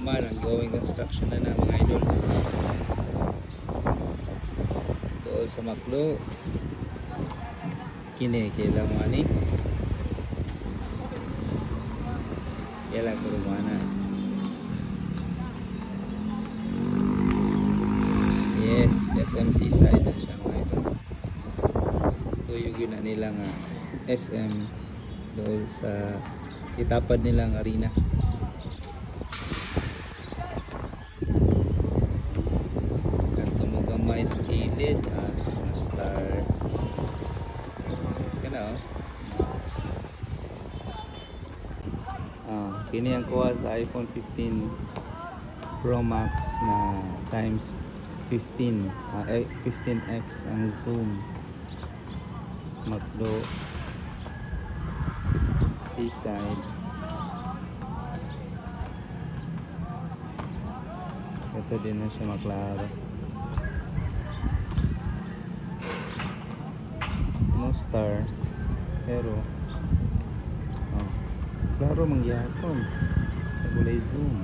naman ang going construction na mga idol. Doon sa Maklo kini kailang mani kailang kurumana. Yes, SMC side na siya mga idol. Ito yung gina nilang SM doon sa itapad nilang arena. Kanto mo gamay sa gilid star kana kini ang kuha sa iPhone 15 Pro Max na times 15 15x ang zoom. Maklo seaside. Ito din na siya maklaro. No star pero klaro mangyapon sa gulay zoom.